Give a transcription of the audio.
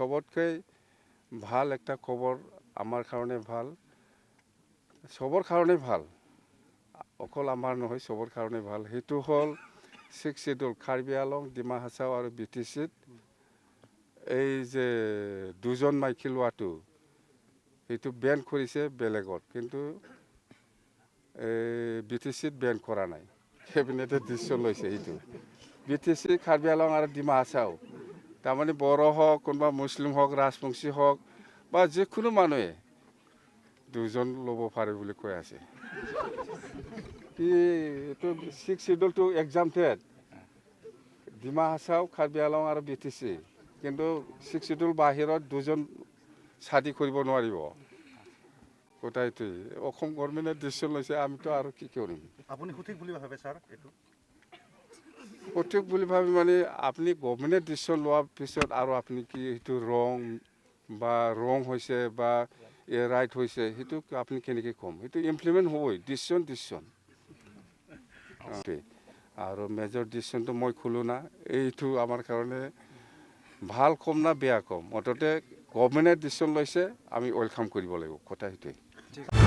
সবতকৈ ভাল একটা খবৰ আমাৰ কাৰণে ভাল সবৰ কাৰণে ভাল অকল আমাৰ নহয় সবৰ কাৰণে ভাল সেইটো হ'ল 6 শিডিউল কাৰ্বি আলং ডিমা হাছাও আৰু বিটিচিত এই যে দুজন মাইকী লোৱাটো সেইটো বেন কৰিছে বেলেগত কিন্তু বিটিচিত বেন কৰা নাই কেবিনেটে ডিসিশন লৈছে এইটো বিটিচি কাৰ্বি আলং আৰু ডিমা হাছাও তাৰমানে বড়ো হওক কোনোবা মুছলিম হওক ৰাজবংশী হওক বা যিকোনো মানুহে দুজন ল'ব পাৰে বুলি কৈ আছে কি এইটো 6 শিডিউলটো এক্সামটেড ডিমা হাছাও কাৰ্বি আলং আৰু বিটিচি কিন্তু 6 শিডিউল বাহিৰত দুজন ছাদি কৰিব নোৱাৰিব গোটাইটোৱে অসম গভৰ্ণমেণ্টে ডিসিশন লৈছে আমিতো আৰু কি কৰিম আপুনি সঠিক বুলি ভাবে স্যাৰ এটো সঠিক বুলি ভাবি মানে আপনি গভৰ্ণমেণ্টে ডিসিশন লোৱাৰ পিছত আৰু আপনি কি এইটো ৰং হৈছে বা ৰাইট হৈছে সেইটো আপনি কেনেকৈ কম সেইটো ইমপ্লিমেণ্ট হ'বই ডিসিশন আৰু মেজৰ ডিসিশনটো মই খুলো না এইটো আমাৰ কাৰণে ভাল কম না বেয়া কম মুঠতে গভৰ্ণমেণ্টে ডিসিশন লৈছে আমি ওয়েলকাম কৰিব লাগিব কথা সেইটোৱে